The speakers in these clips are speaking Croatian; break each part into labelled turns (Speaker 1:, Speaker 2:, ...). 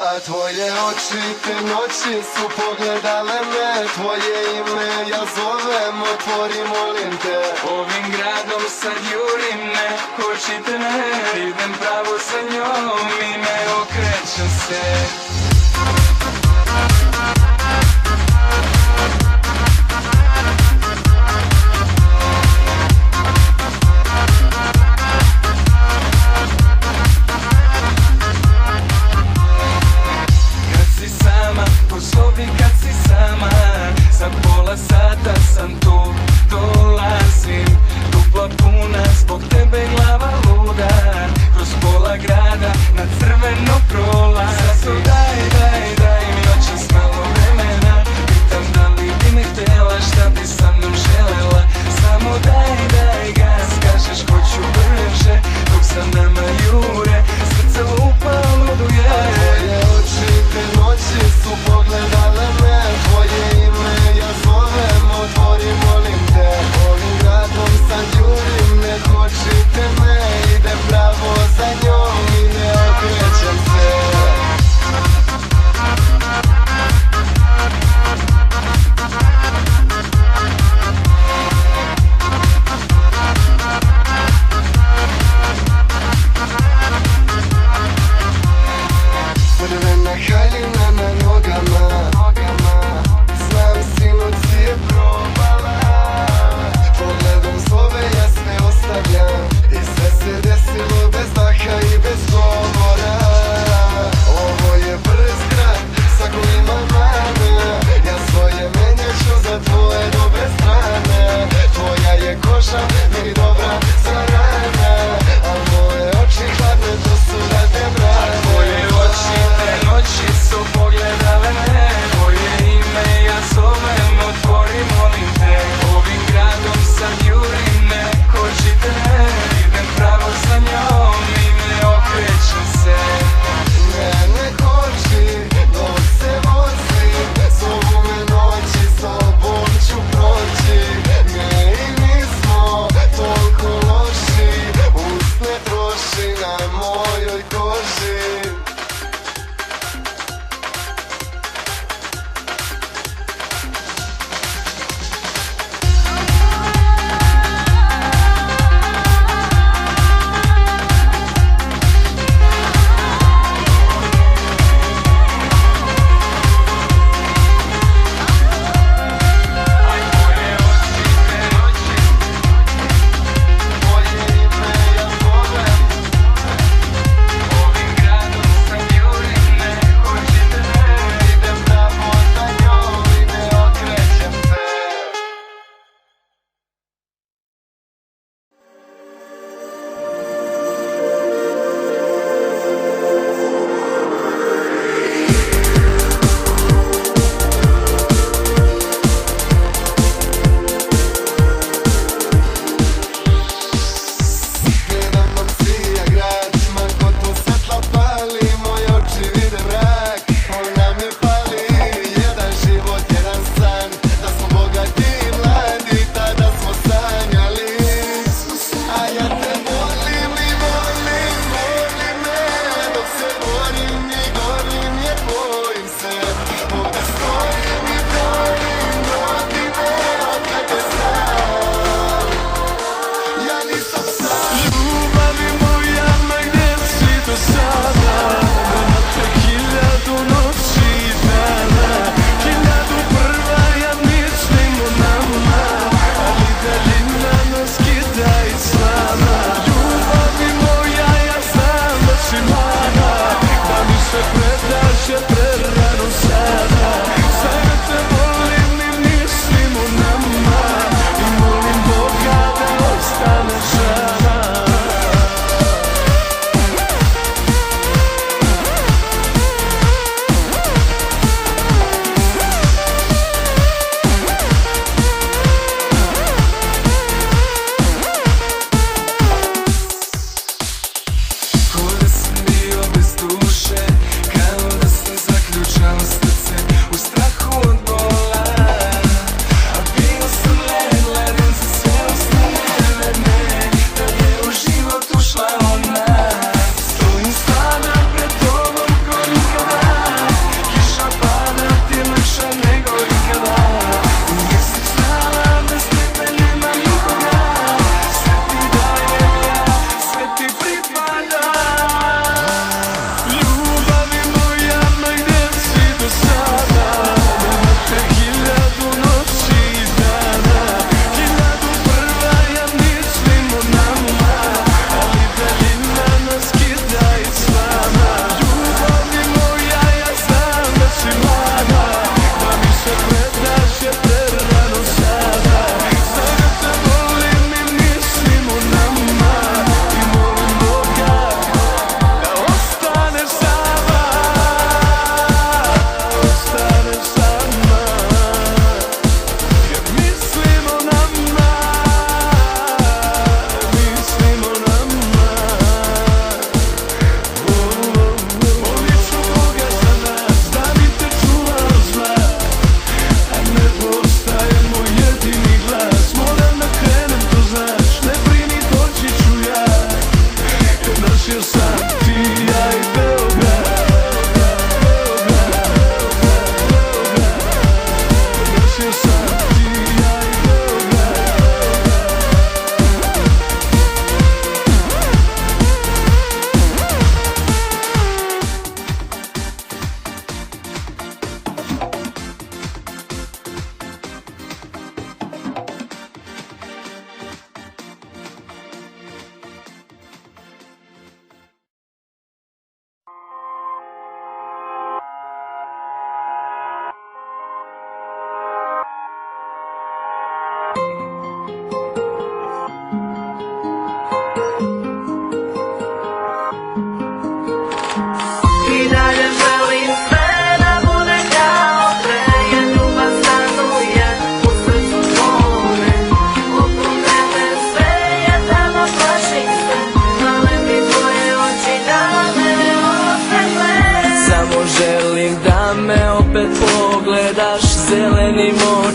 Speaker 1: A tvoje oči te noći su pogledale me, tvoje ime ja zovem, otvori molim te.
Speaker 2: Ovim gradom sad jurim, ne kočite me, idem pravo sa njom i ne okrećem se. Pozovi kad si sama, za pola sata sam tu, dolazim. Dupla puna, zbog tebe glava luda, kroz pola grada na crveno prolazim. Zato daj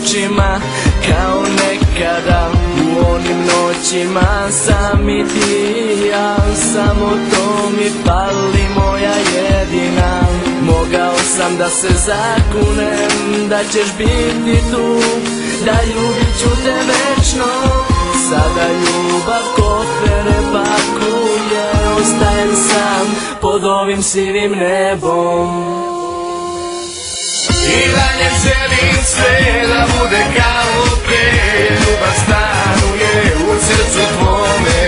Speaker 2: očima kao nekada. U onim noćima sam i ti i ja, samo to mi fali, moja jedina. Mogao sam da se zakunem da ćeš biti tu, da ljubit ću te večno. Sada ljubav kofere pakuje, ostajem sam pod ovim sivim nebom. I dalje želim sve da bude kao pre, ljubav stanuje u srcu tvome.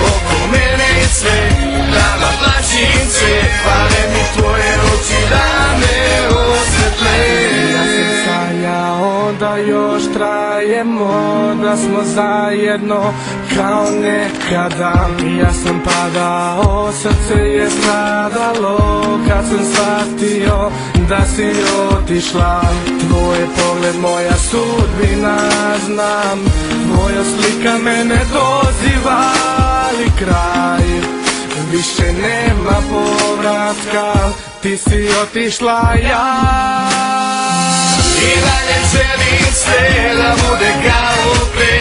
Speaker 2: Oko mene sve, nama plašim se, pale mi tvoje oči da me osvetle. Ja sam sanjao da još trajemo, da smo zajedno kao nekada. Ja sam padao, srce je stradalo kad sam shvatio da si otišla. Tvoj pogled, moja sudbina, znam. Tvoja slika mene doziva, ali kraj više nema povratka, ti si otišla, ja. I dalje želim sve da bude kao pre,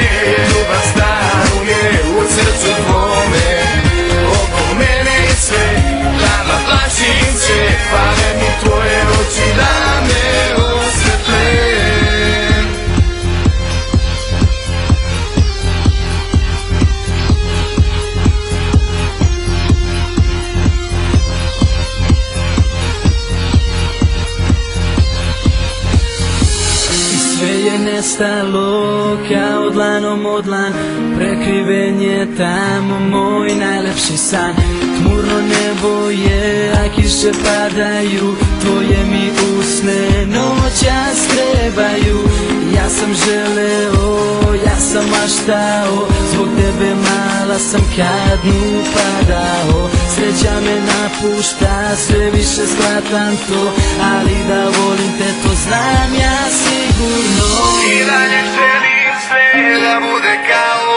Speaker 2: ljubav stanuje u srcu tvome. Oko mene sve, nama plašim se, pale mi tvoje oči da me osvetle. Sve je nestalo kao dlanom od dlan, prekriven je tamo moj najlepši san. Tmurno nebo je, a kiše padaju, tvoje mi usne noćas trebaju. Ja sam želeo, ja sam maštao, zbog tebe mala sam kad mu padao. Sreća me napušta, sve više shvatam to, ali da volim te to znam ja sigurno. I dalje želim sve da bude kao